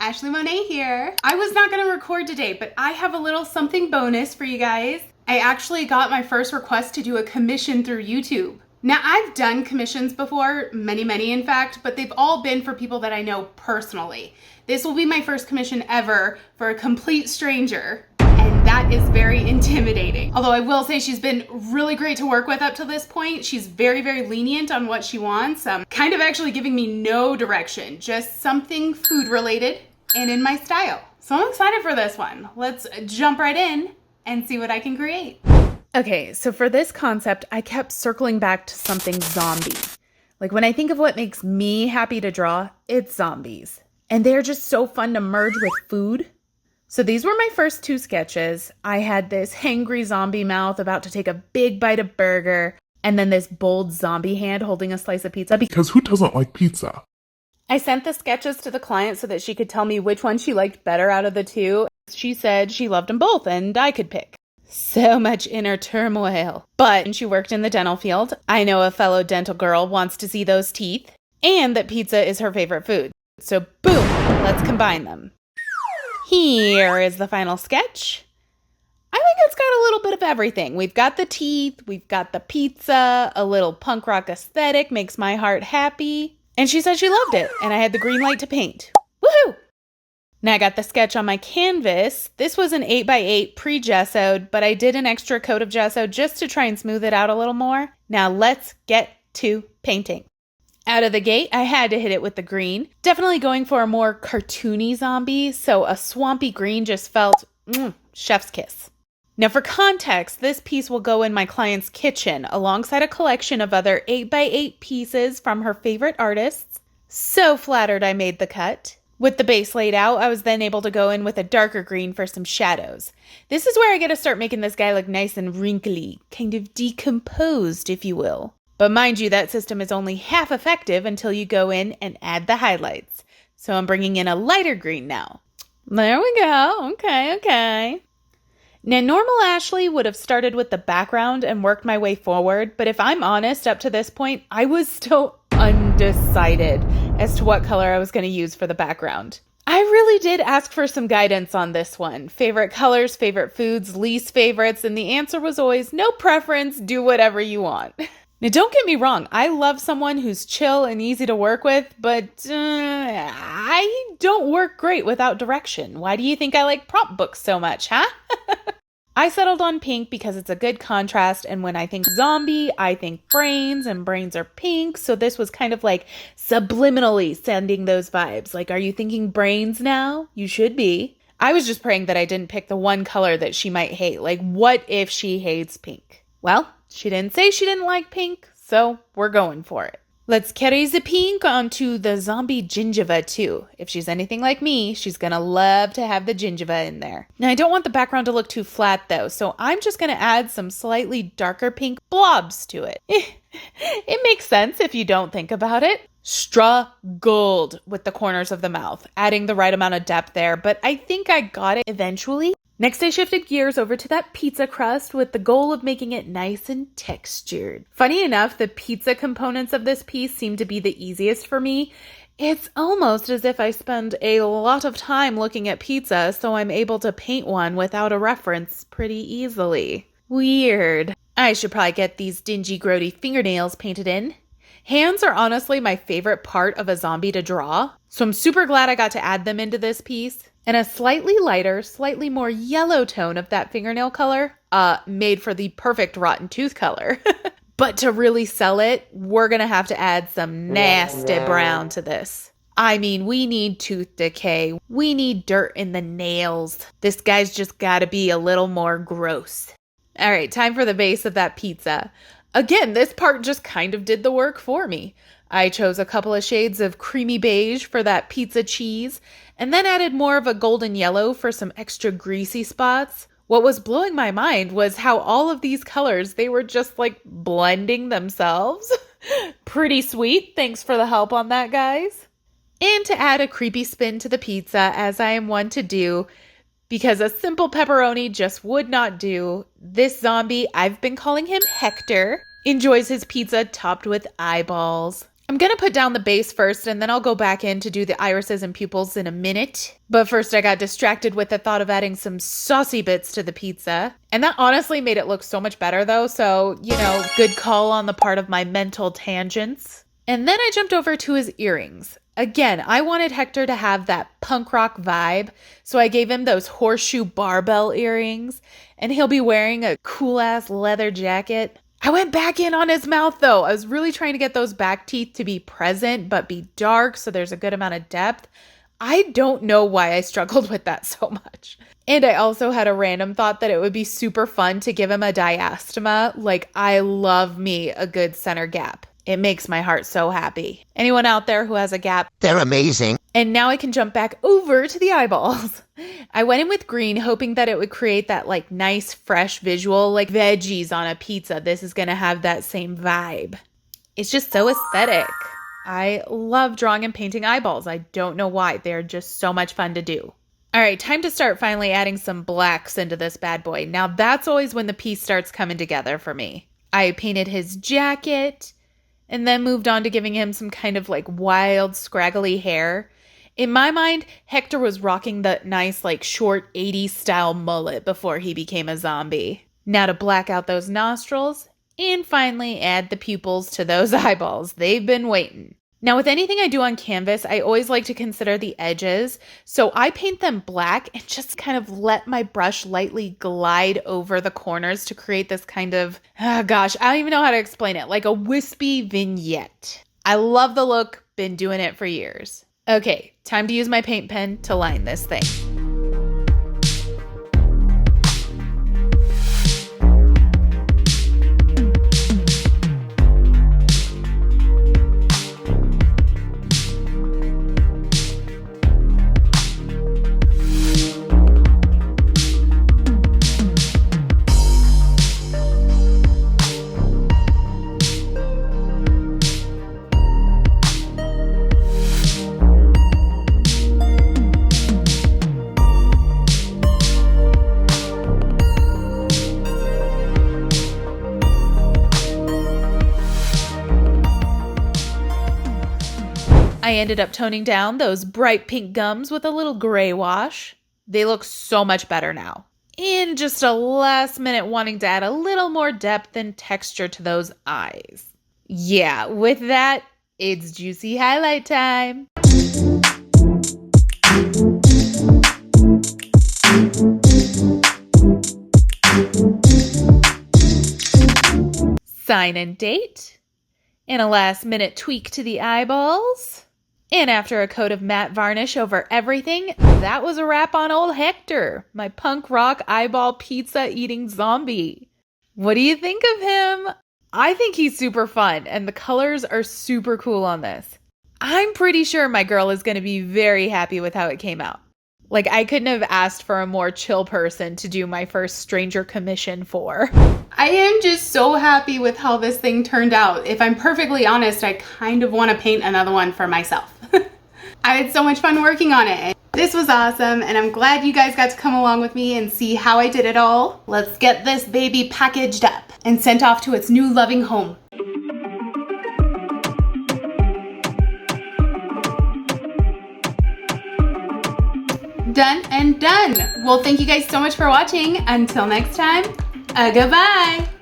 Ashley Monet here. I was not gonna record today, but I have a little something bonus for you guys. I actually got my first request to do a commission through YouTube. Now, I've done commissions before, many in fact, but they've all been for people that I know personally. This will be my first commission ever for a complete stranger, and that is very intimidating. Although I will say she's been really great to work with up to this point. She's very lenient on what she wants, kind of actually giving me no direction, just something food related and in my style. So I'm excited for this one. Let's jump right in and see what I can create. Okay, so for this concept, I kept circling back to something zombie. Like when I think of what makes me happy to draw, it's zombies. And they're just so fun to merge with food. So these were my first two sketches. I had this hangry zombie mouth about to take a big bite of burger, and then this bold zombie hand holding a slice of pizza. Because who doesn't like pizza? I sent the sketches to the client so that she could tell me which one she liked better out of the two. She said she loved them both and I could pick. So much inner turmoil. But she worked in the dental field. I know a fellow dental girl wants to see those teeth, and that pizza is her favorite food. So boom, let's combine them. Here is the final sketch. I think it's got a little bit of everything. We've got the teeth, we've got the pizza, a little punk rock aesthetic makes my heart happy. And she said she loved it, and I had the green light to paint. Woohoo! Now I got the sketch on my canvas. This was an 8x8 pre-gessoed, but I did an extra coat of gesso just to try and smooth it out a little more. Now let's get to painting. Out of the gate, I had to hit it with the green. Definitely going for a more cartoony zombie, so a swampy green just felt chef's kiss. Now for context, this piece will go in my client's kitchen alongside a collection of other 8x8 pieces from her favorite artists. So flattered I made the cut. With the base laid out, I was then able to go in with a darker green for some shadows. This is where I get to start making this guy look nice and wrinkly, kind of decomposed, if you will. But mind you, that system is only half effective until you go in and add the highlights. So I'm bringing in a lighter green now. There we go. Okay. Now, normal Ashley would have started with the background and worked my way forward, but if I'm honest, up to this point, I was still undecided as to what color I was going to use for the background. I really did ask for some guidance on this one. Favorite colors, favorite foods, least favorites, and the answer was always no preference, do whatever you want. Now, don't get me wrong, I love someone who's chill and easy to work with, but I don't work great without direction. Why do you think I like prompt books so much, huh? I settled on pink because it's a good contrast, and when I think zombie, I think brains, and brains are pink, so this was kind of like subliminally sending those vibes. Like, are you thinking brains now? You should be. I was just praying that I didn't pick the one color that she might hate. Like, what if she hates pink? Well, she didn't say she didn't like pink, so we're going for it. Let's carry the pink onto the zombie gingiva too. If she's anything like me, she's gonna love to have the gingiva in there. Now, I don't want the background to look too flat though, so I'm just gonna add some slightly darker pink blobs to it. It makes sense if you don't think about it. Struggled with the corners of the mouth, adding the right amount of depth there, but I think I got it eventually. Next, I shifted gears over to that pizza crust with the goal of making it nice and textured. Funny enough, the pizza components of this piece seem to be the easiest for me. It's almost as if I spend a lot of time looking at pizza, so I'm able to paint one without a reference pretty easily. Weird. I should probably get these dingy, grody fingernails painted in. Hands are honestly my favorite part of a zombie to draw, so I'm super glad I got to add them into this piece. And a slightly lighter, slightly more yellow tone of that fingernail color, made for the perfect rotten tooth color. But to really sell it, we're gonna have to add some nasty brown to this. I mean, we need tooth decay. We need dirt in the nails. This guy's just gotta be a little more gross. All right, time for the base of that pizza. Again, this part just kind of did the work for me. I chose a couple of shades of creamy beige for that pizza cheese, and then added more of a golden yellow for some extra greasy spots. What was blowing my mind was how all of these colors, they were just like blending themselves. Pretty sweet. Thanks for the help on that, guys. And to add a creepy spin to the pizza, as I am one to do, because a simple pepperoni just would not do, this zombie, I've been calling him Hector, enjoys his pizza topped with eyeballs. I'm going to put down the base first, and then I'll go back in to do the irises and pupils in a minute. But first I got distracted with the thought of adding some saucy bits to the pizza. And that honestly made it look so much better though. So, good call on the part of my mental tangents. And then I jumped over to his earrings. Again, I wanted Hector to have that punk rock vibe, so I gave him those horseshoe barbell earrings, and he'll be wearing a cool-ass leather jacket. I went back in on his mouth, though. I was really trying to get those back teeth to be present, but be dark, so there's a good amount of depth. I don't know why I struggled with that so much. And I also had a random thought that it would be super fun to give him a diastema. Like, I love me a good center gap. It makes my heart so happy. Anyone out there who has a gap? They're amazing. And now I can jump back over to the eyeballs. I went in with green, hoping that it would create that nice, fresh visual, like veggies on a pizza. This is going to have that same vibe. It's just so aesthetic. I love drawing and painting eyeballs. I don't know why. They're just so much fun to do. All right, time to start finally adding some blacks into this bad boy. Now that's always when the piece starts coming together for me. I painted his jacket, and then moved on to giving him some kind of wild, scraggly hair. In my mind, Hector was rocking the nice, short 80s style mullet before he became a zombie. Now to black out those nostrils, and finally add the pupils to those eyeballs. They've been waiting. Now with anything I do on canvas, I always like to consider the edges. So I paint them black and just kind of let my brush lightly glide over the corners to create this kind of, I don't even know how to explain it, like a wispy vignette. I love the look, been doing it for years. Okay, time to use my paint pen to line this thing. I ended up toning down those bright pink gums with a little gray wash. They look so much better now. And just a last minute wanting to add a little more depth and texture to those eyes. Yeah, with that, it's juicy highlight time. Sign and date. And a last minute tweak to the eyeballs. And after a coat of matte varnish over everything, that was a wrap on old Hector, my punk rock eyeball pizza eating zombie. What do you think of him? I think he's super fun, and the colors are super cool on this. I'm pretty sure my girl is going to be very happy with how it came out. I couldn't have asked for a more chill person to do my first stranger commission for. I am just so happy with how this thing turned out. If I'm perfectly honest, I kind of want to paint another one for myself. I had so much fun working on it. This was awesome, and I'm glad you guys got to come along with me and see how I did it all. Let's get this baby packaged up and sent off to its new loving home. Done and done. Well, thank you guys so much for watching. Until next time, goodbye.